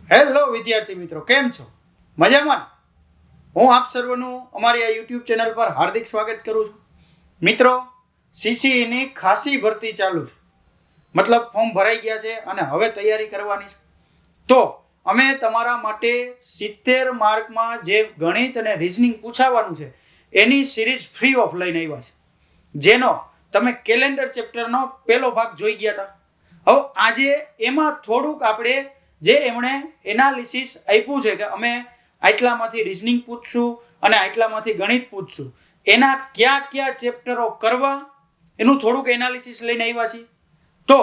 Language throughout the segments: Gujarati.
હેલો વિદ્યાર્થી મિત્રો, કેમ છો? મજામાં? હું આપ સર્વનું અમારી આ યુટ્યુબ ચેનલ પર હાર્દિક સ્વાગત કરું છું. મિત્રો, સીસીઈની ખાસી ભરતી ચાલુ છે. મતલબ ફોર્મ ભરાઈ ગયા છે અને હવે તૈયારી કરવાની છે. તો અમે તમારા માટે 70 માર્કમાં જે ગણિત અને રિઝનિંગ પૂછાવાનું છે એની સિરીઝ ફ્રી ઓફ લઈને આવ્યા છે, જેનો તમે કેલેન્ડર ચેપ્ટરનો પહેલો ભાગ જોઈ ગયા હતા. હવે આજે એમાં થોડુંક આપણે જે એમણે એનાલિસિસ આપ્યું છે કે અમે આટલામાંથી રિઝનિંગ પૂછશું અને આટલામાંથી ગણિત પૂછશું, એના કયા કયા ચેપ્ટરો કરવા એનું થોડુંક એનાલિસિસ લઈને આવ્યા છીએ. તો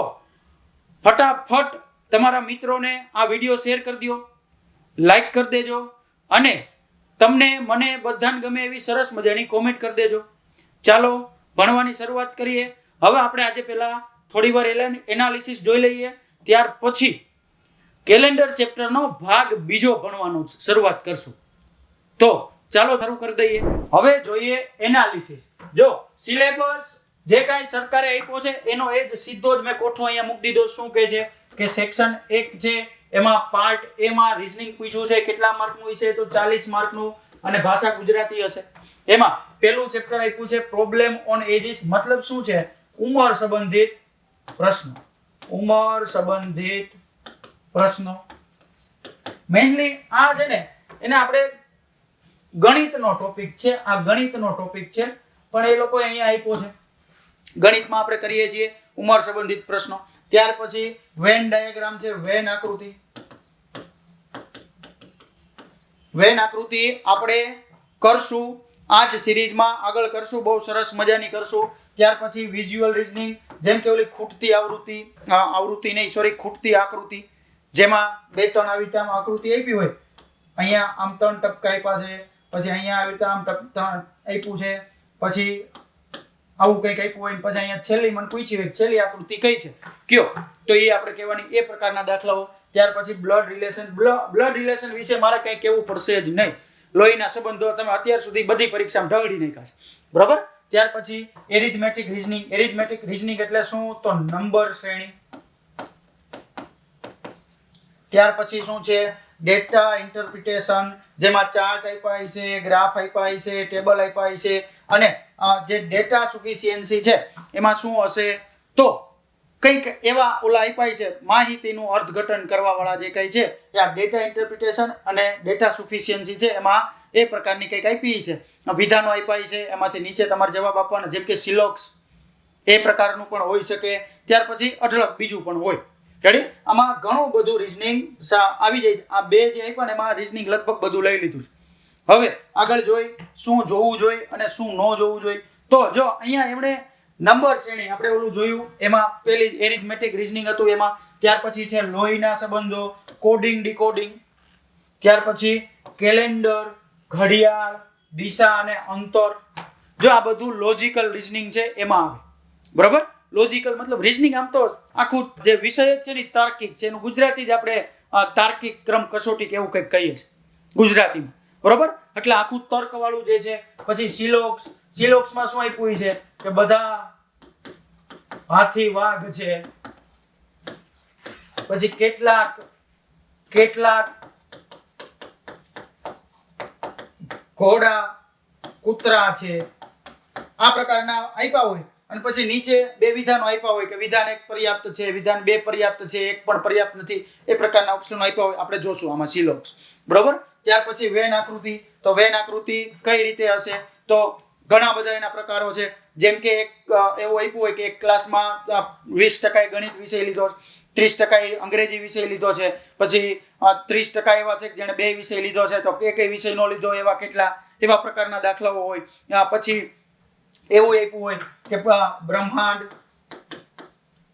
ફટાફટ તમારા મિત્રોને આ વિડીયો શેર કરી દો, લાઈક કરી દેજો અને તમને મને બધાને ગમે એવી સરસ મજાની કોમેન્ટ કરી દેજો. ચાલો ભણવાની શરૂઆત કરીએ. હવે આપણે આજે પહેલા થોડી વાર એનાલિસિસ જોઈ લઈએ, ત્યાર પછી કેલેન્ડર ચેપ્ટરનો ભાગ બીજો ભણવાનો શરૂઆત કરશું. તો ચાલો શરૂ કરી દઈએ. હવે જોઈએ એનાલિસિસ. જો સિલેબસ જે કાંઈ સરકારે આપ્યો છે એનો એ જ સીધો જ મેં કોઠો અહીંયા મૂકી દીધો. શું કહે છે કે સેક્શન 1 છે, એમાં પાર્ટ એ માં રિઝનિંગ પૂછ્યું છે. કેટલા માર્કનું હશે? તો 40 માર્કનું અને ભાષા ગુજરાતી હશે. એમાં પહેલું ચેપ્ટર આપ્યું છે પ્રોબ્લેમ ઓન એજીસ. મતલબ શું છે? ઉંમર સંબંધિત પ્રશ્નો. ઉંમર સંબંધિત પ્રશ્નો મેઇનલી આ છે ને એને આપણે ગણિતનો ટોપિક છે. આ ગણિતનો ટોપિક છે, પણ એ લોકો અહીંયા આપ્યો છે. ગણિતમાં આપણે કરીએ છીએ ઉંમર સંબંધિત પ્રશ્નો. ત્યાર પછી વેન ડાયાગ્રામ છે, વેન આકૃતિ. વેન આકૃતિ આપણે કરશું આ જ સિરીઝમાં, આગળ કરશું, બહુ સરસ મજાની કરશું. ત્યાર પછી વિઝ્યુઅલ રીઝનિંગ, જેમ કે ઓલી ખૂટતી ખૂટતી આકૃતિ, જેમાં 2-3 આવી રીતે આકૃતિ આપી હોય. અહીંયા આમ 3 ટપકા આપ્યા છે, પછી અહીંયા આવી રીતે આમ આપ્યું છે, પછી આવું કંઈક આપ્યું હોય, પછી અહીંયા છેલ્લી મને પૂછી હોય છેલ્લી આકૃતિ કઈ છે કયો, તો એ આપણે કહેવાની. એ પ્રકારના દાખલાઓ. ત્યાર પછી બ્લડ રિલેશન. બ્લડ રિલેશન વિશે મારે કંઈ કહેવું પડશે જ નહીં. લોહીના સંબંધો તમે અત્યાર સુધી બધી પરીક્ષામાં ઢગડી નાખ્યા છે, બરાબર. ત્યાર પછી એરિથમેટિક રીઝનિંગ. એરિથમેટિક રીઝનિંગ એટલે શું? તો નંબર શ્રેણી. ત્યાર પછી શું છે? ડેટા ઇન્ટરપ્રિટેશન, જેમાં ચાર્ટ આપ્યા છે, ગ્રાફ આપ્યા છે, ટેબલ આપ્યા છે, અને જે ડેટા સફિશિયન્સી છે એમાં શું હશે? તો કંઈક એવા ઓલા આપ્યા છે માહિતીનું અર્થઘટન કરવા વાળા જે કંઈ છે એ આ ડેટા ઇન્ટરપ્રિટેશન અને ડેટા સફિશિયન્સી છે, એમાં એ પ્રકારની કંઈક આપી છે. વિધાનો આપ્યા છે, એમાંથી નીચે તમારે જવાબ આપવાના, જેમ કે સિલોક્સ એ પ્રકારનું પણ હોઈ શકે. ત્યાર પછી અઢળક બીજું પણ હોય. રેડી? આમાં ઘણું બધું રીઝનિંગ આવી જાય છે. આ બે જે આપ્યા ને એમાં રીઝનિંગ લગભગ બધું લઈ લીધું છે. હવે આગળ જોઈ શું જોવું જોઈએ અને શું ન જોવું જોઈએ. તો જો અહીંયા એમણે નંબર શ્રેણી આપણે ઓલું જોયું, એમાં પેલી એરિથમેટિક રીઝનિંગ હતું એમાં. ત્યાર પછી છે લોહીના સંબંધો, કોડિંગ ડીકોડિંગ. ત્યાર પછી કેલેન્ડર, ઘડિયાળ, દિશા અને અંતર. જો આ બધું લોજિકલ રીઝનિંગ છે એમાં આવે, બરાબર. લોજિકલ મતલબ રીઝનિંગ આમ તો આખું જે વિષય જ છે ને તાર્કિક છે. એનું ગુજરાતી જ આપણે તાર્કિક ક્રમ કસોટી કે એવું કંઈક કહીએ છીએ ગુજરાતીમાં, બરાબર. એટલે આખું તર્ક વાળું જે છે. પછી સિલોક્સ. સિલોક્સમાં શું આપ્યું છે કે બધા હાથી વાઘ છે, પછી કેટલાક ઘોડા કૂતરા છે, આ પ્રકારના આપ્યા હોય. અને પછી નીચે 2 વિધાનો આપ્યા હોય કે વિધાન 1 પર્યાપ્ત છે, વિધાન 2 પર્યાપ્ત છે, 1 પણ પર્યાપ્ત નથી. એ પ્રકારના ઓપ્શન આપ્યા હોય, આપણે જોશું આમાં સિલોક્સ, બરોબર. ત્યાર પછી વેન આકૃતિ. તો વેન આકૃતિ કઈ રીતે હશે? તો ઘણા બધા એના પ્રકારો છે. જેમ કે એક એવું આપ્યું હોય કે એક ક્લાસમાં 20% ગણિત વિષય લીધો છે, 30% અંગ્રેજી વિષય લીધો છે, પછી 30% એવા છે કે જેણે 2 વિષય લીધો છે, તો એક વિષય નો લીધો એવા કેટલા એવા પ્રકારના દાખલાઓ હોય. પછી એવું આપ્યું હોય કે બ્રહ્માંડ,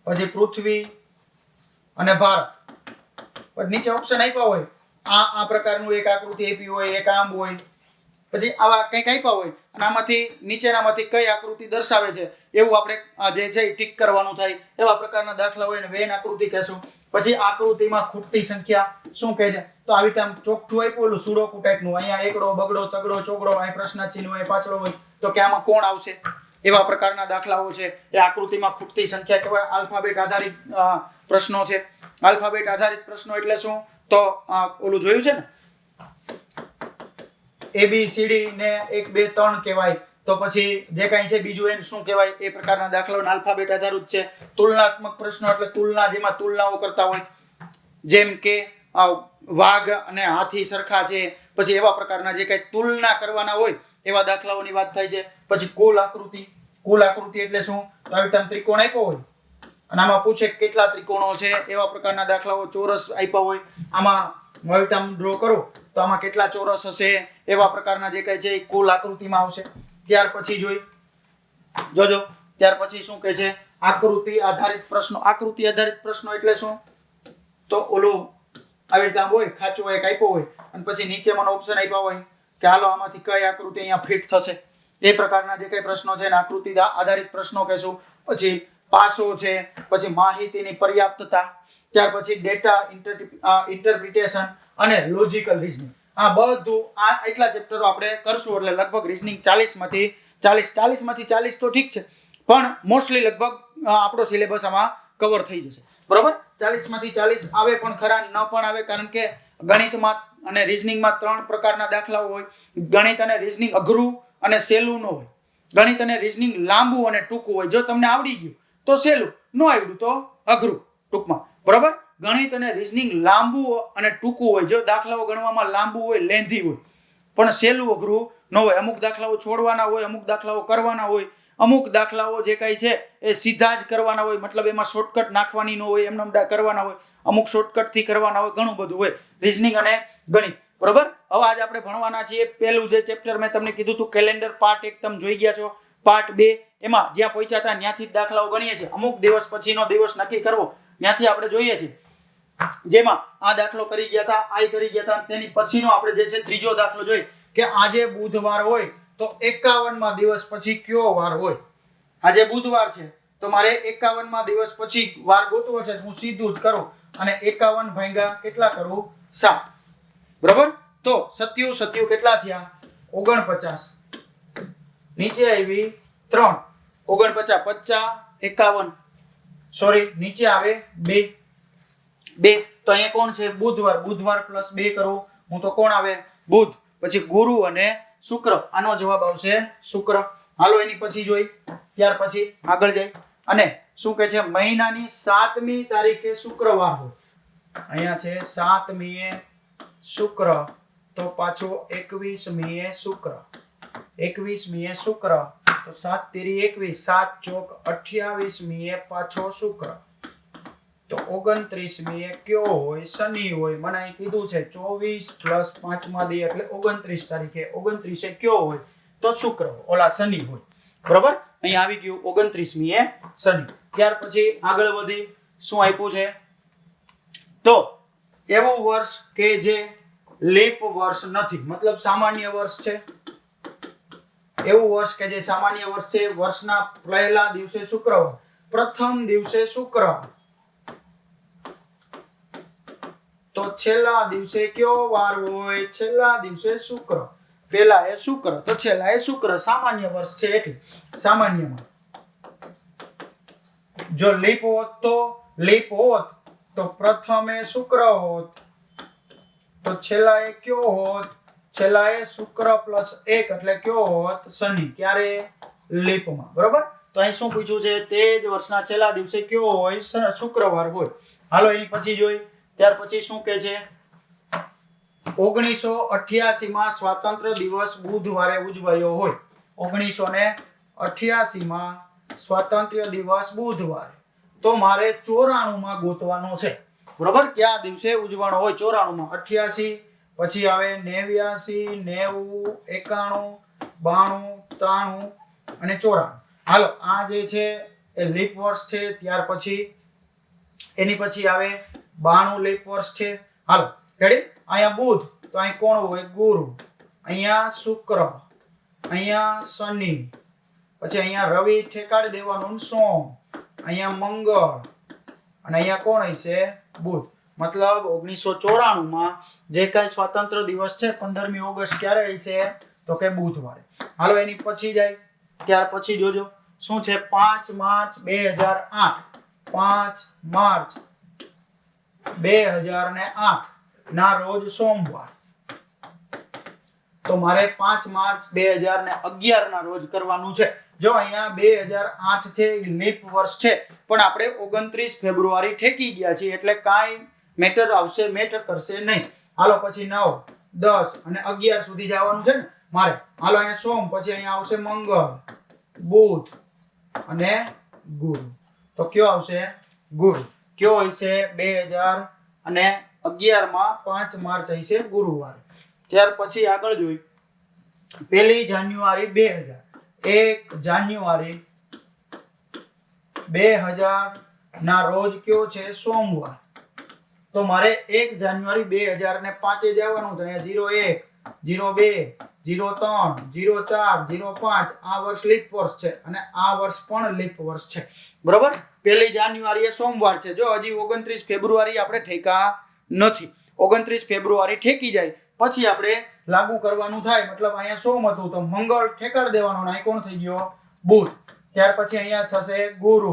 પછી પૃથ્વી અને ભારત. નીચે ઓપ્શન આપ્યા હોય, આ પ્રકારનું એક આકૃતિ આપી હોય, એક આમ હોય, પછી આવા કંઈક આપ્યા હોય અને આમાંથી નીચેનામાંથી કઈ આકૃતિ દર્શાવે છે એવું આપણે જે છે ટીક કરવાનું થાય. એવા પ્રકારના દાખલા હોય ને વેન આકૃતિ કહેશું. પછી આકૃતિમાં ખૂટતી સંખ્યા શું કહે છે? તો આવી રીતે આમ ચોકઠું આપ્યું ઓલું સુડોકુ ટાઈપનું. અહીંયા એકડો, બગડો, તગડો, ચોગડો, અહીં પ્રશ્નાર્થ ચિહ્ન હોય, પાછળ હોય, તો કે આમાં કોણ આવશે? એવા પ્રકારના દાખલાઓ છે. એ આકૃતિમાં ખૂટતી સંખ્યા કહેવાય. આલ્ફાબેટ આધારિત પ્રશ્નો છે. આલ્ફાબેટ આધારિત પ્રશ્નો એટલે શું? તો ઓલું જોયું છે ને ABCD ને 1 2 3 કહેવાય, તો પછી જે કાંઈ છે બીજું એને શું કહેવાય, એ પ્રકારના દાખલાઓ આલ્ફાબેટ આધારિત છે. તુલનાત્મક પ્રશ્નો એટલે તુલના, જેમાં તુલનાઓ કરતા હોય, જેમ કે વાઘ અને હાથી સરખા છે, પછી એવા પ્રકારના જે કાંઈ તુલના કરવાના હોય એવા દાખલાઓની વાત થાય છે. પછી કુલ આકૃતિ એટલે શું, તો આવી રીતે ત્રિકોણ આપ્યો હોય અને આમાં પૂછે કેટલા ત્રિકોણો છે, એવા પ્રકારના દાખલાઓ. ચોરસ આપ્યા હોય, આમાં હવે ડ્રો કરો તો આમાં કેટલા ચોરસ હશે, એવા પ્રકારના જે કાંઈ છે એ કુલ આકૃતિમાં આવશે. ત્યાર પછી જોજો ત્યાર પછી શું કહે છે, આકૃતિ આધારિત પ્રશ્નો એટલે શું, તો ઓલું આવી રીતે હોય, ખાચો એક આપ્યો હોય અને પછી નીચે મને ઓપ્શન આપ્યા હોય કે હાલો આમાંથી કઈ આકૃતિ અહીંયા ફિટ થશે, એ પ્રકારના જે કઈ પ્રશ્નો છે એને આકૃતિ આધારિત પ્રશ્નો કહેશું. પછી પાસો છે, પછી માહિતીની પર્યાપ્તતા, ત્યાર પછી ડેટા ઇન્ટરપ્રિટેશન અને લોજિકલ રીઝનિંગ. આ બધું એટલા ચેપ્ટરો આપણે કરશું એટલે લગભગ રીઝનિંગ 40 માંથી 40 તો ઠીક છે, પણ મોસ્ટલી લગભગ આપણો સિલેબસ આમાં કવર થઈ જશે. બરોબર, 40 માંથી 40 આવે પણ ખરા, ન પણ આવે, કારણ કે ગણિતમાં અને રીઝનિંગમાં 3 પ્રકારના દાખલાઓ હોય. ગણિત અને રીઝનિંગ અઘરું અને સહેલું ન હોય. ગણિત અને રીઝનિંગ લાંબુ અને ટૂંકું હોય. જો તમને આવડી ગયું તો સહેલું, ન આવડ્યું તો અઘરું ટૂંકમાં. બરોબર, ગણિત અને રીઝનિંગ લાંબુ અને ટૂંકું હોય. જો દાખલાઓ ગણવામાં લાંબુ હોય, લેન્ધી હોય, પણ સહેલું અઘરું ન હોય. અમુક દાખલાઓ છોડવાના હોય, અમુક દાખલાઓ કરવાના હોય, અમુક દાખલાઓ જે કાંઈ છે એ સીધા જ કરવાના હોય, મતલબ એમાં શોર્ટકટ નાખવાની ન હોય, એમને કરવાના હોય, અમુક શોર્ટકટથી કરવાના હોય, ઘણું બધું હોય રીઝનિંગ અને ગણિત. બરોબર, હવે આજે આપણે ભણવાના છીએ પહેલું જે ચેપ્ટર મેં તમને કીધું હતું કેલેન્ડર, પાર્ટ 1 તમે જોઈ ગયા છો. પાર્ટ 2 એમાં જ્યાં પહોંચ્યા હતા ત્યાંથી જ દાખલાઓ ગણીએ છીએ. અમુક દિવસ પછીનો દિવસ નક્કી કરવો ત્યાંથી આપણે જોઈએ છીએ, જેમાં આ દાખલો કરી ગયા હતા, આ કરી ગયા હતા, તેની પછીનો આપણે જે છે ત્રીજો દાખલો જોઈ કે આજે બુધવાર હોય તો 51મા દિવસ પછી કયો વાર હોય. આજે બુધવાર છે તો મારે 51મા દિવસ પછી વાર ગોતવો છે. હું સીધું જ કરું અને 51 ભાગ્યા કેટલા કરું, 7. બરોબર, તો 7 કેટલા થયા, 49. નીચે આવી 3, 49 50 51, સોરી નીચે આવે 2. તો અહીંયા કોણ છે, બુધવાર પ્લસ 2 કરું હું તો કોણ આવે, બુધ. પછી ગુરુ અને શુક્ર, આનો જવાબ આવશે શુક્ર. હાલો એની પછી જોઈ, ત્યાર પછી આગળ જાય અને શું કહે છે, મહિનાની 7મી તારીખે શુક્રવાર હોય. અહીંયા છે 7મીએ શુક્ર, તો પાછો 21મીએ શુક્ર, 21મીએ શુક્ર, તો 7 તેરી 21, 7 ચોક 28મીએ પાછો શુક્ર, તો 29મીએ કયો હોય, શનિ હોય. મને અહીં કીધું છે 24 પ્લસ 5મા દી એટલે 29 તારીખે, 29એ કયો હોય, તો શુક્ર, ઓલા શનિ હોય. બરોબર, અહીં આવી ગયું 29મીએ શનિ. ત્યાર પછી આગળ વધી શું આપ્યું છે, તો એવું વર્ષ કે જે લીપ વર્ષ નથી, મતલબ સામાન્ય વર્ષ છે. એવું વર્ષ કે જે સામાન્ય વર્ષ છે, વર્ષના પહેલા દિવસે શુક્રવાર, પ્રથમ દિવસે શુક્રવાર, તો છેલ્લા દિવસે કયો વાર હોય, છેલ્લા દિવસે શુક્ર. પહેલા એ શુક્ર તો છેલ્લા એ શુક્ર, સામાન્ય વર્ષ છે એટલે સામાન્યમાં. જો લીપ હોત તો પ્રથમે શુક્ર હોત, તો છેલ્લા એ કયો હોત, છેલ્લા એ શુક્ર પ્લસ 1 એટલે કયો હોત, શનિ. ક્યારે, લીપમાં. બરોબર, તો અહીં શું પૂછ્યું છે, તે જ વર્ષના છેલ્લા દિવસે કયો હોય, શુક્રવાર હોય. હાલો એની પછી જોઈ, ત્યાર પછી શું કહે છે, 1988માં સ્વાતંત્ર્ય દિવસ બુધવારે ઉજવાયો હોય. 1988માં સ્વાતંત્ર્ય દિવસ બુધવારે, તો મારે 94માં ગોતવાનો છે. બરોબર, કયા દિવસે ઉજવવાનો હોય, 94માં. 88 પછી આવે 89, 90, 91, 92, 93 અને 94. હાલો આ જે છે એ લીપ વર્ષ છે. ત્યાર પછી એની પછી આવે 92 લીપ વર્ષ છે. હાલો રેડી, અહીંયા બુધ તો અહીં કોણ હોય, ગુરુ, અહીંયા શુક્ર, અહીંયા શનિ, પછી અહીંયા રવિ ઠેકાડી દેવાનું, સોમ, અહીંયા મંગળ અને અહીંયા કોણ હશે, બુધ. મતલબ 1994માં જે કાંઈ સ્વાતંત્ર્ય દિવસ છે 15મી ઓગસ્ટ ક્યારે હશે, તો કે બુધવારે. હાલો એની પછી જાય, ત્યાર પછી જોજો શું છે, 5 માર્ચ 2008, 5 માર્ચ 2008, ના રોજ સોમવાર. તો મારે 5 માર્ચ 2011 ના રોજ કરવાનું છે. જો અહીંયા 2008 છે એ લીપ વર્ષ છે, પણ આપણે 29 ફેબ્રુઆરી ઠેકી ગયા છીએ એટલે કાંઈ મેટર કરશે નહીં. હાલો પછી 9, 10 અને 11 સુધી જવાનું છે ને મારે. હાલો અહીંયા સોમ, પછી અહીંયા આવશે મંગળ, બુધ અને ગુરુ. તો કયો આવશે? ગુરુ. કયો હશે? 2011 માં 5 માર્ચ હશે ગુરુવાર. ત્યાર પછી આગળ જોઈ 1 જાન્યુઆરી 2000. 1 જાન્યુઆરી 2000 ના રોજ કયો છે? સોમવાર. તો મારે 1 જાન્યુઆરી 2000 ને 5 જવાનું તો અહીંયા 01, 02, 03, 04, 05 આ વર્ષ લીપ વર્ષ છે અને આ વર્ષ પણ લીપ વર્ષ છે. બરોબર? 1 જાન્યુઆરી એ સોમવાર છે. જો હજી 29 ફેબ્રુઆરી આપણે ઠેકા નથી. 29 ફેબ્રુઆરી ઠેકી જાય પછી આપણે લાગુ કરવાનું થાય. મતલબ અહીંયા સોમ હતું તો મંગળ ઠેકાડ દેવાનો, અહીં કોણ થઈ ગયો? બુધ. ત્યાર પછી અહીંયા થશે ગુરુ,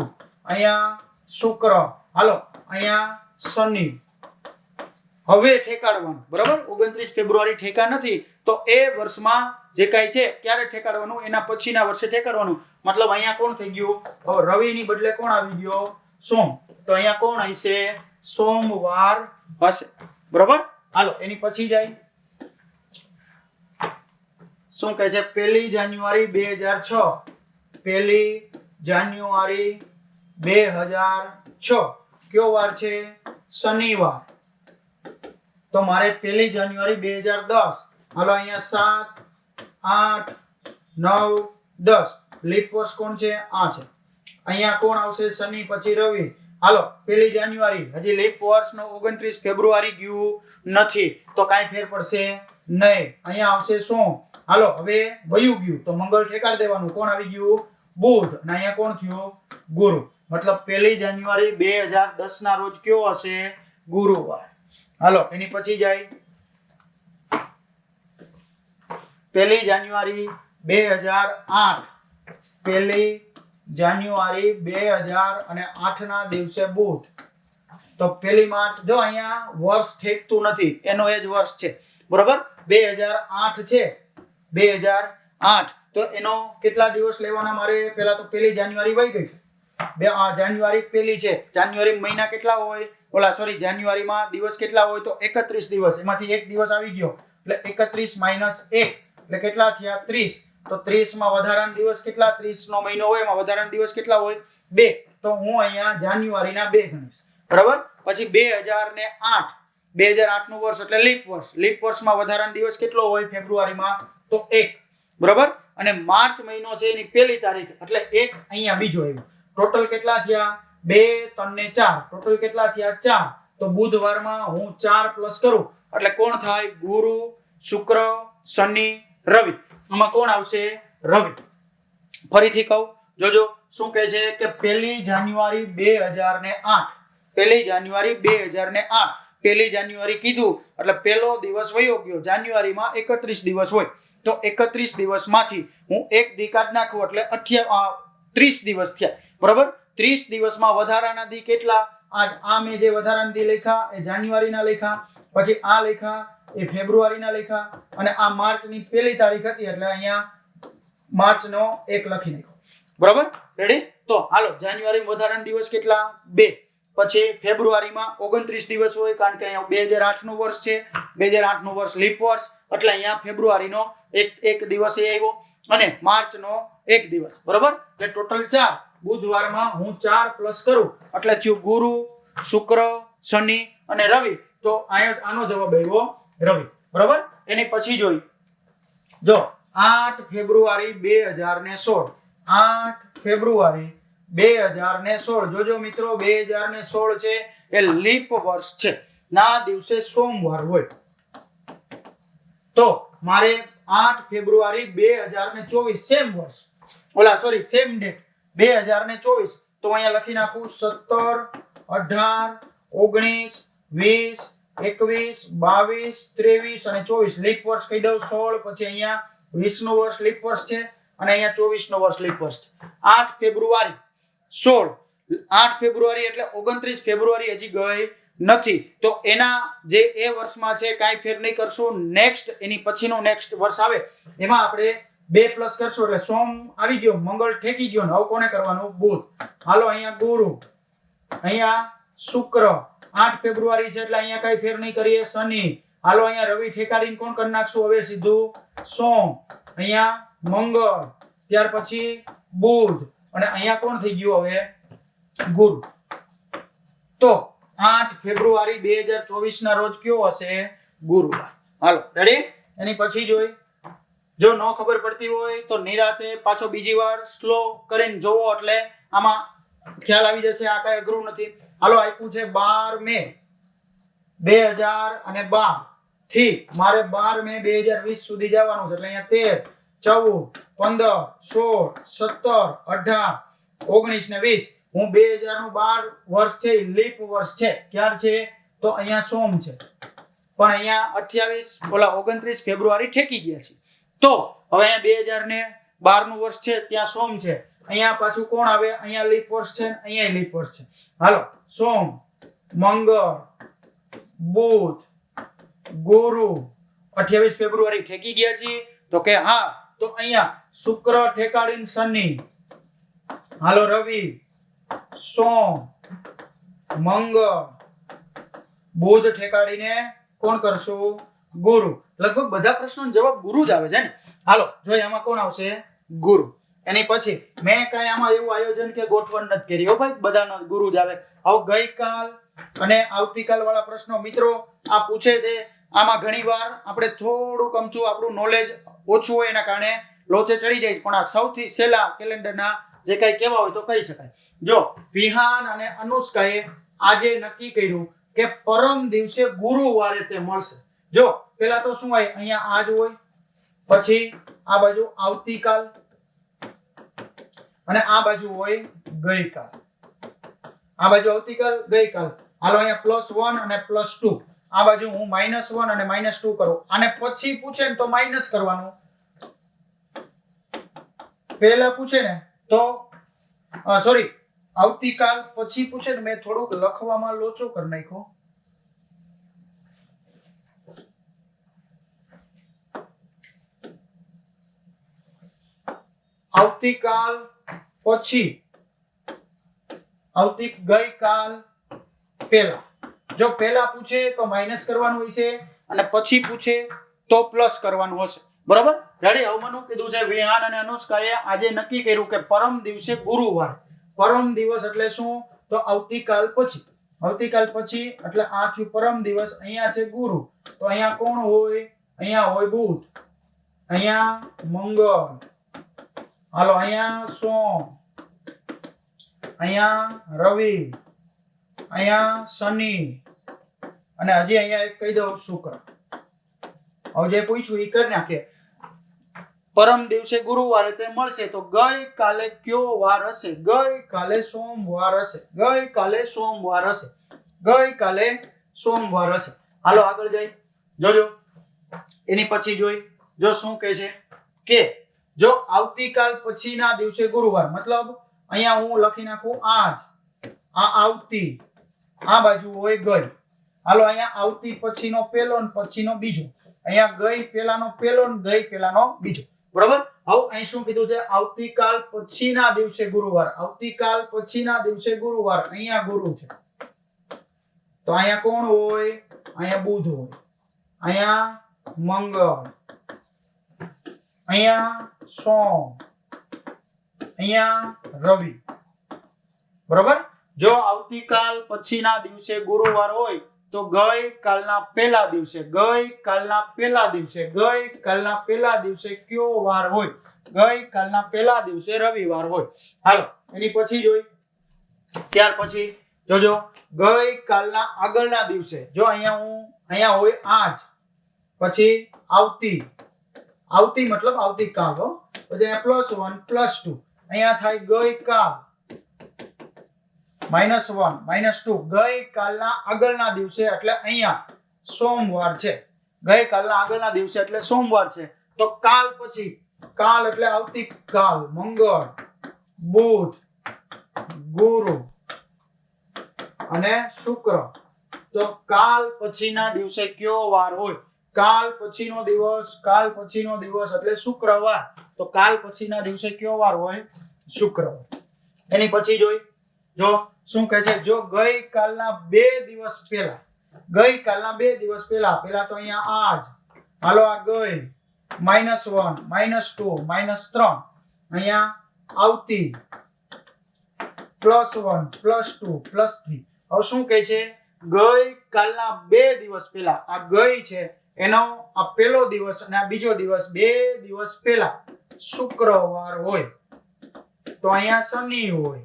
અહીંયા શુક્ર, હાલો અહીંયા શનિ. હવે ઠેકાડવાનું. બરાબર? 29 ફેબ્રુઆરી ઠેકા નથી તો એ વર્ષમાં જે કાંઈ છે ક્યારે ઠેકાડવાનું? એના પછીના વર્ષે ઠેકાડવાનું. મતલબ અહીંયા કોણ થઈ ગયું? હવે રવિની બદલે કોણ આવી ગયો? સોમ. તો અહીંયા કોણ હશે? સોમવાર હશે. બરાબર? હાલો એની પછી જાય શું કહે છે? 1 જાન્યુઆરી 2006. 1 જાન્યુઆરી 2006 કયો વાર છે? શનિવાર. તો મારે 1 જાન્યુઆરી 2010. હાલો અહીંયા 7, 8, 9, 10 લીપ વર્ષ કોણ છે? આ છે. અહીંયા કોણ આવશે? શનિ, પછી રવિ. હાલો 1 જાન્યુઆરી, હજી લીપ વર્ષનો 29 ફેબ્રુઆરી ગયું નથી તો કાંઈ ફેર પડશે નહીં. અહીંયા આવશે સોમ. હાલો હવે વયું ગયું તો મંગળ ઠેકાડ દેવાનું. કોણ આવી ગયું? બુધ. અને અહીંયા કોણ થયું? ગુરુ. મતલબ 1 જાન્યુઆરી 2010 ના રોજ કયો હશે? ગુરુવાર. હાલો એની પછી જાય 1 જાન્યુઆરી 2008. 1 જાન્યુઆરી 2008 ના દિવસે બુધ. તો 1 માર્ચ. જો અહીંયા વર્ષ ઠેકતું નથી, એનો એ જ વર્ષ છે. બરોબર? 2008 છે. 2008 તો એનો કેટલા દિવસ લેવાના મારે? પહેલા તો 1 જાન્યુઆરી વહી ગઈ છે. જાન્યુઆરી 1 છે. જાન્યુઆરી મહિના કેટલા હોય? જાન્યુઆરીમાં દિવસ કેટલા હોય? તો 31 દિવસ. એમાંથી એક દિવસ આવી ગયો એટલે 31 - 1 એટલે કેટલા થયા? 30. તો 30 માં વધારાના દિવસ કેટલા? 30 નો મહિનો હોય એમાં વધારાના દિવસ કેટલા હોય? 2. તો હું અહીંયા જાન્યુઆરીના 2 ગણીશ. બરાબર? પછી 2008. 2008 નું વર્ષ એટલે લીપ વર્ષ. લીપ વર્ષમાં વધારાનો દિવસ કેટલો હોય? ફેબ્રુઆરીમાં તો 1. બરાબર? અને માર્ચ મહિનો છે એની 1 તારીખ એટલે 1 અહીંયા બીજો આવ્યો. ટોટલ કેટલા થયા? 2, 3 ને 4. ટોટલ કેટલા થયા? 4. તો બુધવારમાં હું 4 પ્લસ કરું એટલે કોણ થાય? ગુરુ, શુક્ર, શનિ, રવિ. આમાં કોણ આવશે? રવિ. ફરીથી કહું, જોજો શું કહે છે કે 1 જાન્યુઆરી 2008. 1 જાન્યુઆરી 2008. 1 જાન્યુઆરી કીધું એટલે પહેલો દિવસ વયો ગયો. જાન્યુઆરીમાં 31 દિવસ હોય તો 31 દિવસમાંથી હું એક દી કાઢ નાખું એટલે 30 દિવસ થયા. બરાબર? 30 દિવસમાં વધારાના દી કેટલા? આ મેં જે વધારાના દી લખ્યા એ જાન્યુઆરીના લખ્યા, પછી આ લખ્યા એ ફેબ્રુઆરીના લખ્યા અને આ માર્ચની 1 તારીખ હતી એટલે અહીંયા માર્ચનો 1 લખી નાખ્યો. બરાબર? રેડી? તો હાલો જાન્યુઆરીમાં વધારાના દિવસ કેટલા? 2. પછી ફેબ્રુઆરીમાં 29 દિવસ હોય કારણ કે અહીંયા 2008 નું વર્ષ છે. 2008 નું વર્ષ લીપ વર્ષ એટલે અહીંયા ફેબ્રુઆરીનો એક દિવસ એ આવ્યો અને માર્ચનો 1 દિવસ. બરાબર? એટલે ટોટલ 4. બુધવારમાં હું 4 પ્લસ કરું એટલે થયું ગુરુ, શુક્ર, શનિ અને રવિ. તો આનો જવાબ આવ્યો રવિ. બરાબર? એની પછી જોઈ જો 8 ફેબ્રુઆરી 2016. 8 ફેબ્રુઆરી 2016. જોજો મિત્રો 2016 છે એ લીપ વર્ષ છે. ના દિવસે સોમવાર હોય. તો મારે 8 ફેબ્રુઆરી 2024 સેમ વર્ષ. Same date 2024. તો અહીંયા લખી નાખું 17, 18, 19, 20, 21, 22, 23 અને 24 લીપ વર્ષ કહી દઉં. 16 પછી અહીંયા 20 નું વર્ષ લીપ વર્ષ છે અને અહીંયા 24 નું વર્ષ લીપ વર્ષ છે. 8 ફેબ્રુઆરી 16. 8 ફેબ્રુઆરી એટલે 29 ફેબ્રુઆરી હજી ગઈ નથી. તો એના જે એ વર્ષમાં છે કાંઈ ફેર નહીં કરશું. નેક્સ્ટ એની પછીનું નેક્સ્ટ વર્ષ આવે એમાં આપણે 2 પ્લસ કરશું એટલે સોમ આવી ગયો, મંગળ ઠેકી ગયો. હવે કોને કરવાનું? બુધ. હાલો અહીંયા ગુરુ, અહીંયા શુક્ર. 8 ફેબ્રુઆરી છે એટલે અહીંયા કઈ ફેર નહીં કરીએ. શનિ. હાલો અહીંયા રવિ ઠેકાડીને કોણ કરી નાખશું હવે? સીધું સોમ. અહીંયા મંગળ, ત્યાર પછી બુધ અને અહીંયા કોણ થઈ ગયું હવે? ગુરુ. તો 8 ફેબ્રુઆરી 2024 ના રોજ કયો હશે? ગુરુવાર. હાલો રેડી? એની પછી જોઈ, જો ન ખબર પડતી હોય તો નિરાતે પાછો બીજી વાર સ્લો કરીને જોવો એટલે આમાં ખ્યાલ આવી જશે. આ કઈ અઘરું નથી. હાલો આપ્યું છે 12 મે 2012 થી મારે 12 મે 2020 સુધી જવાનું છે એટલે અહીંયા 13, 14, 15, 16, 17, 18, 19 ને 20. હું 2012 વર્ષ છે લીપ વર્ષ છે. ક્યારે છે? તો અહીંયા સોમ છે પણ અહીંયા 29 ફેબ્રુઆરી ઠેકી ગયા છે. તો હવે અહીંયા 2012 નું વર્ષ છે ત્યાં સોમ છે. અહીંયા પાછું કોણ આવે? અહીંયા લીપ વર્ષ છે, અહીંયા લીપ વર્ષ છે. હાલો સોમ, મંગળ, બુધ, ગુરુ 28 ફેબ્રુઆરી ઠેકી ગયા છે. તો કે હા. તો અહીંયા શુક્ર ઠેકાડીને શનિ. હાલો રવિ, સોમ, મંગળ, બુધ ઠેકાડીને કોણ કરશું? ગુરુ. લગભગ બધા પ્રશ્નોનો જવાબ ગુરુ જ આવે છે ને. હાલો જોઈએ આમાં કોણ આવશે? ગુરુ. એની પછી મેં કઈ આમાં એવું આયોજન કે ગોઠવણ નથી કરી હો ભાઈ, બધાનો ગુરુ જ આવે. હવે ગઈકાલ અને આવતીકાલ વાળા પ્રશ્નો મિત્રો આ પૂછે છે. આમાં ઘણીવાર આપણે થોડુંક અમથું આપણું નોલેજ ઓછું હોય એના કારણે લોચે ચડી જાય, પણ આ સૌથી સહેલા કેલેન્ડરના જે કઈ કહેવા હોય તો કહી શકાય. જો વિહાન અને અનુષ્કાએ આજે નક્કી કર્યું કે પરમ દિવસે ગુરુવારે તે મળશે. જો પેલા તો શું હોય? અહીંયા આજ હોય, પછી આ બાજુ આવતીકાલ અને આ બાજુ હોય ગઈકાલ. આ બાજુ આવતીકાલ, ગઈકાલ. હાલો અહીંયા +1 અને +2. આ બાજુ હું -1 અને -2 કરું. આને પછી પૂછે ને તો માઇનસ કરવાનું. પહેલા પૂછે ને તો સોરી આવતીકાલ પછી પૂછે ને મેં થોડુંક લખવામાં લોચો કરી નાખ્યો. આવતીકાલ પછી ગઈકાલ પહેલા. જો પહેલા પૂછે તો માઇનસ કરવાનું હશે અને પછી પૂછે તો પ્લસ કરવાનું હશે. બરાબર? રેડી? હવે મને કીધું છે વિહાન અને અનુષ્કાએ આજે નક્કી કર્યું કે પરમ દિવસે ગુરુવાર. પરમ દિવસ એટલે શું? તો આવતીકાલ પછી. આવતીકાલ પછી એટલે આ થયું પરમ દિવસ. અહીંયા છે ગુરુ, તો અહીંયા કોણ હોય? અહીંયા હોય બુધ, અહીંયા મંગળ, હાલો અહીંયા સોમ, અહીંયા રવિ, અહીંયા શનિ અને હજી અહીંયા એક કહી દઉં શુક્ર. હવે જે પૂછ્યું એ કરી નાખીએ. પરમ દિવસે ગુરુવારે તે મળશે. તો ગઈકાલે કયો વાર હશે? ગઈકાલે સોમવાર હશે. ગઈકાલે સોમવાર હશે. ગઈકાલે સોમવાર હશે. હાલો આગળ જઈ જોજો. એની પછી જોઈ જો શું કહે છે કે જો આવતીકાલ પછીના દિવસે ગુરુવાર, મતલબ અહીંયા હું લખી નાખું આજ, આ આવતી, આ બાજુ હોય ગઈ. હાલો અહીંયા આવતી પછીનો પહેલો ને પછીનો બીજો. અહીંયા ગઈ પહેલાનો પહેલો ને ગઈ પહેલાનો બીજો. બરાબર? હવે અહીં શું કીધું છે? આવતીકાલ પછીના દિવસે ગુરુવાર. આવતીકાલ પછીના દિવસે ગુરુવાર. અહીંયા ગુરુ છે તો અહીંયા કોણ હોય? અહીંયા બુધ હોય, અહીંયા મંગળ, અહીંયા સોમ, અહીંયા રવિ. બરાબર? જો આવતીકાલ પછીના દિવસે ગુરુવાર હોય તો ગઈકાલના પહેલા દિવસે, ગઈકાલના પહેલા દિવસે, ગઈકાલના પહેલા દિવસે કયો વાર હોય? ગઈકાલના પહેલા દિવસે રવિવાર હોય. હાલો એની પછી જોઈ. ત્યાર પછી જોજો ગઈકાલના આગળના દિવસે. જો અહીંયા હોય આજ, પછી આવતી, આવતી મતલબ આવતીકાલ હો. પછી અહીંયા +1 +2. અહીંયા થાય ગઈકાલ, -1 -2. ગઈકાલના આગળના દિવસે એટલે અહીંયા સોમવાર છે. ગઈકાલના આગળના દિવસે એટલે સોમવાર છે. તો કાલ પછી, કાલ એટલે આવતીકાલ, મંગળ, બુધ, ગુરુ અને શુક્ર. તો કાલ પછીના દિવસે કયો વાર હોય? કાલ પછીનો દિવસ એટલે શુક્રવાર. તો કાલ પછીના દિવસે કયો વાર હોય? શુક્રવાર. એની પછી જો શું કહે છે? જો ગઈકાલના 2 દિવસ પહેલા પહેલા તો અહીંયા આજ હાલો આ ગઈ -1 -2 -3 અહીંયા આવતી +1 +2 +3. હવે શું કહે છે? ગઈકાલના 2 દિવસ પહેલા આ ગઈ છે એનો આ પહેલો દિવસ અને આ બીજો દિવસ 2 દિવસ પહેલા શુક્રવાર હોય તો અહીંયા શનિ હોય,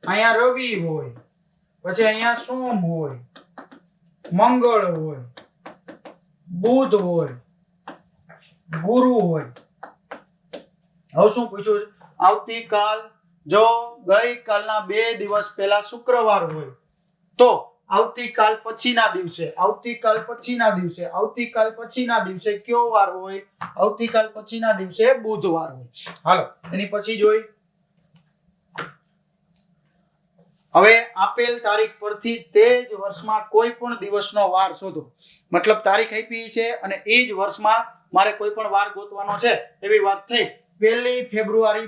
અહીંયા રવિ હોય, પછી અહીંયા સોમ હોય, મંગળ હોય, બુધ હોય, ગુરુ હોય. હવે શું પૂછ્યું? આવતીકાલ જો ગઈકાલના 2 દિવસ પહેલા શુક્રવાર હોય તો આવતીકાલ પછીના દિવસે કયો વાર હોય? આવતીકાલ પછીના દિવસે બુધવાર હોય. હાલો એની પછી જોઈ. હવે આપેલ તારીખ પરથી તે જ વર્ષમાં કોઈ પણ દિવસનો વાર શોધો. મતલબ તારીખ આપી છે અને એ જ વર્ષમાં મારે કોઈ પણ વાર ગોતવાનો છે એવી વાત થઈ. 1 ફેબ્રુઆરી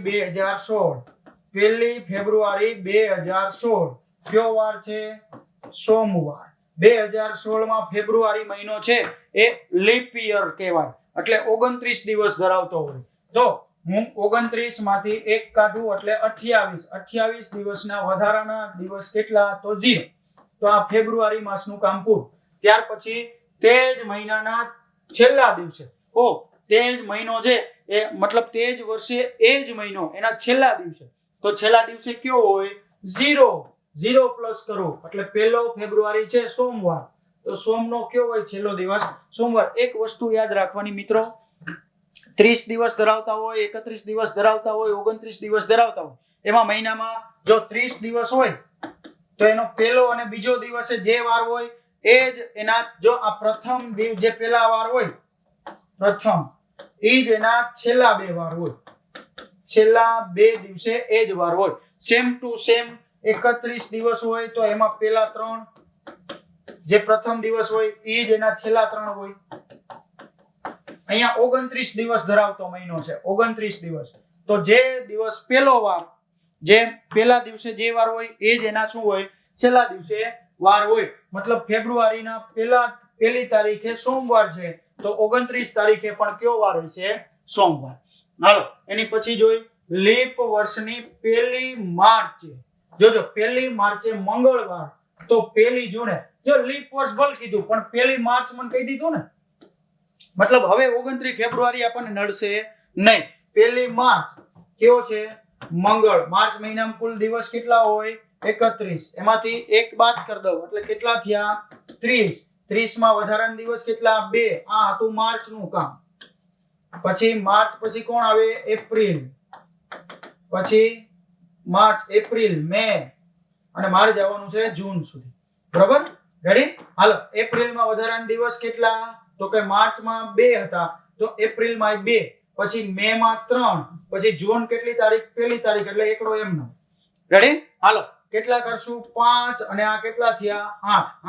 2016 કયો વાર છે? સોમવાર. 2016 માં ફેબ્રુઆરી મહિનો છે એ લીપ યર કહેવાય એટલે 29 દિવસ ધરાવતો હોય. તો હું 29 માંથી 1 કાઢું એટલે 28 દિવસના વધારાના દિવસ કેટલા? તો 0. તો આ ફેબ્રુઆરી માસનું કામ પૂરું. ત્યાર પછી તે જ મહિનાના છેલ્લા દિવસે તે જ મહિનો છે એ મતલબ તે જ વર્ષે એ જ મહિનો એના છેલ્લા દિવસે. તો છેલ્લા દિવસે કયો હોય? 0 પ્લસ કરો એટલે 1 ફેબ્રુઆરી છે સોમવાર. તો સોમનો કયો હોય છેલ્લો દિવસ? સોમવાર. એક વસ્તુ યાદ રાખવાની મિત્રો, 30 દિવસ ધરાવતા હોય, 31 દિવસ ધરાવતા હોય, 29 દિવસ ધરાવતા હોય, એમાં મહિનામાં જો 30 દિવસ હોય તો એનો પહેલો અને બીજો દિવસે જે વાર હોય એ જ એના જો આ પ્રથમ દિવસ જે પહેલા વાર હોય એ જ એના છેલ્લા 2 વાર હોય. છેલ્લા 2 દિવસે એ જ વાર હોય. સેમ ટુ સેમ 31 દિવસ હોય તો એમાં પહેલા 3 જે પ્રથમ દિવસ હોય એ જ એના છેલ્લા 3 હોય. અહીંયા 29 દિવસ ધરાવતો મહિનો છે. 29 દિવસ. તો જે દિવસ પહેલો વાર જે પહેલા દિવસે જે વાર હોય એ જ એના શું હોય? છેલ્લા દિવસે વાર હોય. મતલબ ફેબ્રુઆરીના પહેલી તારીખે સોમવાર છે તો 29 તારીખે પણ કયો વાર હશે? સોમવાર. હાલો એની પછી જોઈ લીપ વર્ષની 1 માર્ચ. જોજો 1 માર્ચે મંગળવાર તો 1 જૂને જો લીપ વર્ષ ભલ કીધું પણ 1 માર્ચ મને કહી દીધું ને મતલબ હવે 29 ફેબ્રુઆરી આપણને નડશે નહીં. 1 માર્ચ કયો છે? મંગળ. માર્ચ મહિનામાં કુલ દિવસ કેટલા હોય? 31. એમાંથી 1 બાદ કરી દઉં એટલે કેટલા થયા? 30. 30 માં વધારાના દિવસ કેટલા? 2. આ હતું માર્ચ નું કામ. પછી માર્ચ પછી કોણ આવે? એપ્રિલ. પછી માર્ચ, એપ્રિલ, મે અને મારે જવાનું છે જૂન સુધી. બરાબર? રેડી? હાલો એપ્રિલમાં વધારાના દિવસ કેટલા? તો કે માર્ચમાં 2 હતા તો એપ્રિલમાં 2, પછી મે માં 3, પછી જૂન કેટલી તારીખ? 1 તારીખ એટલે એકડો એમનો. રેડી? હાલો કેટલા કરશું? 5 અને આ કેટલા થયા?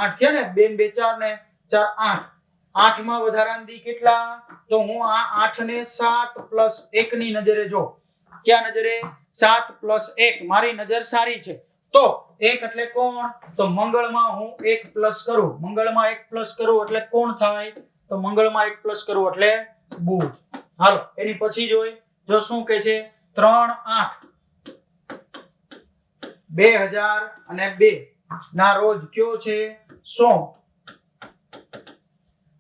8 થયા ને? 2 2 4 ને 4 8. 8 માં વધારાના દી કેટલા? તો હું આ 8 ને 7 + 1 ની નજરે જો. ક્યાં નજરે? 7 + 1. મારી નજર સારી છે તો 1 એટલે કોણ? તો મંગળમાં હું 1 પ્લસ કરું. મંગળમાં 1 પ્લસ કરું એટલે કોણ થાય? તો મંગળમાં 1 પ્લસ કરું એટલે બુધ. હાલો એની પછી જોઈ જો શું કહે છે? 3/8/2002 ના રોજ કયો છે? સોમ.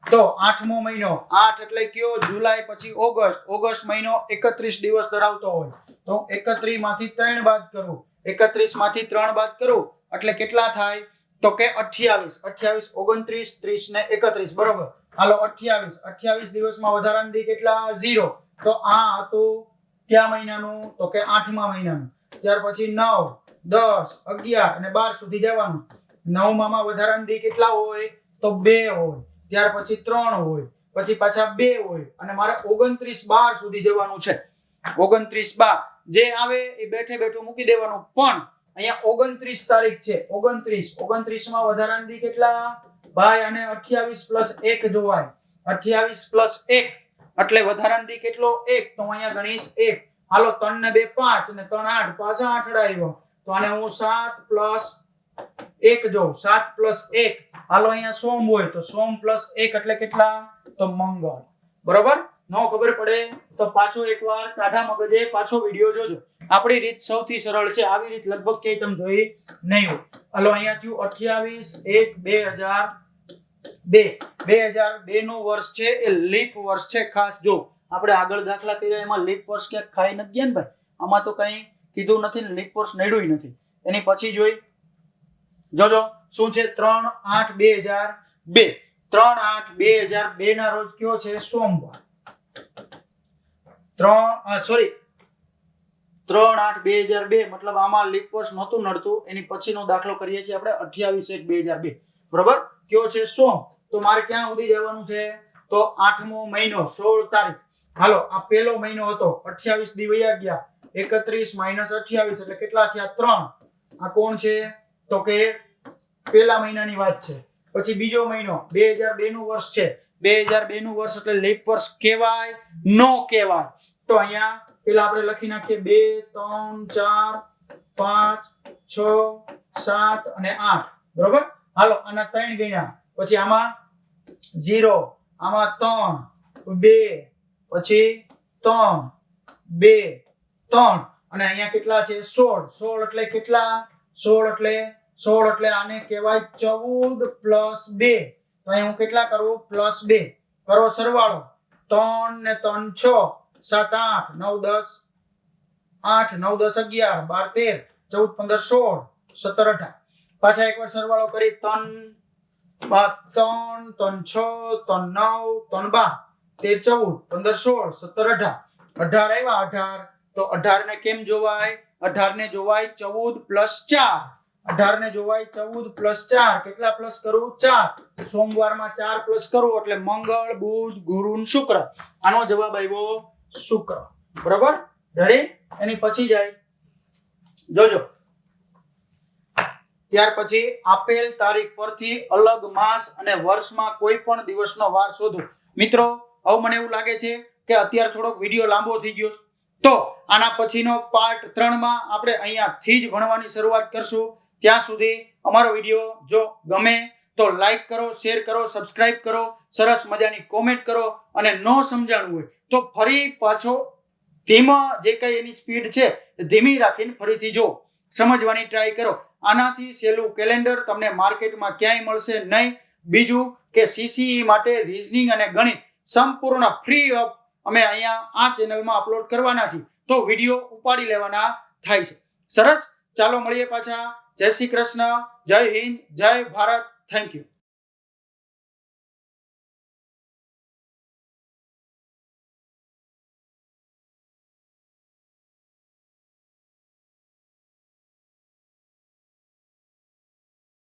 તો 8મો મહિનો 8 એટલે કયો? જુલાઈ પછી ઓગસ્ટ. ઓગસ્ટ મહિનો 31 દિવસ ધરાવતો હોય તો 31 માંથી 3 બાદ કરું. 31 માંથી 3 બાદ કરું એટલે કેટલા થાય? તો કે 28. 28 29 30 ને 31 બરોબર. હાલો 28 દિવસમાં વધારાના દી કેટલા? 0. તો આ હતું કયા મહિનાનું? તો કે 8મા મહિનાનું. ત્યાર પછી 9 10 11 અને 12 સુધી જવાનું. 9માં વધારાના દી કેટલા હોય? તો 2 હોય. ત્યાર પછી 3 હોય, પછી પાછા 2 હોય અને મારે 29 12 સુધી જવાનું છે. 29 12 જે આવે એ બેઠે બેઠું મૂકી દેવાનું. પણ અહીંયા 29 તારીખ છે 29 માં વધારાના દી કેટલા ભાઈ અને 28 + 1 જોવાય 28 + 1 એટલે વધારાના દી કેટલો 1 તો અહીંયા ગણીશ 1 હાલો 3 ને 2 5 અને 3 8 પાછા 8 આવ્યો તો આને હું 7 + 1 જો 7 + 1 હાલો અહીંયા સોમ હોય તો સોમ + 1 એટલે કેટલા તો મંગળ બરોબર નો ખબર પડે તો પાછો એકવાર ટાઢા મગજે પાછો વિડિયો જોજો આપણી રીત સૌથી સરળ છે આવી રીત લગભગ ક્યાંય તમે જોઈ નહીં હોય હાલો અહીંયા થયું 28/1/2002 નું વર્ષ છે એ લીપ વર્ષ છે ખાસ જો આપણે આગળ દાખલા કર્યા એમાં લીપ વર્ષ ક્યાંક ખાઈ નથી ગયા ને ભાઈ આમાં તો કઈ કીધું નથી ને લીપ વર્ષ નડ્યું નથી એની પછી જોઈ જોજો શું છે 3/8/2002 3/8/2002 ના રોજ કયો છે સોમવાર 3/8/2002 મતલબ આમાં લીપ વર્ષ નહોતું નડતું એની પછીનો દાખલો કરીએ છીએ આપણે 28/1/2002 બરોબર કયો છે સોમ તો મારે ક્યાં સુધી જવાનું છે તો 8મો મહિનો 16 તારીખ હાલો આ પહેલો મહિનો હતો 28 દી વયા ગયા 31 - 28 એટલે કેટલા થયા 3 આ કોણ છે તો કે પહેલા મહિનાની વાત છે પછી બીજો મહિનો 2002 નું વર્ષ છે 2002 નું વર્ષ એટલે લીપ વર્ષ કહેવાય નો કહેવાય તો અહીંયા પેલા આપણે લખી નાખીએ 2 3 4 5 6 7 અને 8 બરોબર હાલો આના 3 ગણ્યા પછી આમાં 0 આમાં 3 2 પછી 3 2 3 અને અહીંયા કેટલા છે 16 એટલે કેટલા 16 એટલે આને કહેવાય 14 + 2 તો અહીં હું કેટલા કરું +2 કરો સરવાળો 3 ને 3 6 7 8 9 10 8 9 10 11 12 13 14 15 16 17 18 પાછા એકવાર સરવાળો કરી 3 3 3 6 3 9 3 12 13 14 15 16 17 18 18 આવ્યા 18 તો 18 ને કેમ જોવાય 18 ને જોવાય 14 + 4 18 ને જોવાય 14 + 4 કેટલા પ્લસ કરું 4 સોમવારમાં 4 પ્લસ કરું એટલે મંગળ બુધ ગુરુ અને શુક્ર આનો જવાબ આવ્યો શુક્ર બરાબર રેડી એની પછી જાય જોજો ત્યાર પછી આપેલ તારીખ પરથી અલગ માસ અને વર્ષમાં કોઈ પણ દિવસનો વાર શોધો મિત્રો હવે મને એવું લાગે છે કે અત્યારે થોડોક વિડિયો લાંબો થઈ ગયો તો આના પછીનો પાર્ટ 3 માં આપણે અહીંયાથી જ ભણવાની શરૂઆત કરશું ત્યાં સુધી અમારો વિડિયો જો ગમે તો લાઈક કરો શેર કરો સબસ્ક્રાઇબ કરો સરસ મજાની કોમેન્ટ કરો અને નો સમજાણું હોય તો ફરી પાછો ધીમા જે કઈ એની સ્પીડ છે ધીમી રાખીને ફરીથી જો સમજવાની ટ્રાય કરો આનાથી સહેલું કેલેન્ડર તમને માર્કેટમાં ક્યાંય મળશે નહીં બીજું કે સીસીઈ માટે રીઝનિંગ અને ગણિત સંપૂર્ણ ફ્રી ઓફ અમે અહીંયા આ ચેનલમાં અપલોડ કરવાના છીએ તો વિડિયો ઉપાડી લેવાના થાય છે સરસ ચાલો મળીએ પાછા જય શ્રી કૃષ્ણ જય હિન્દ જય ભારત થેન્ક યુ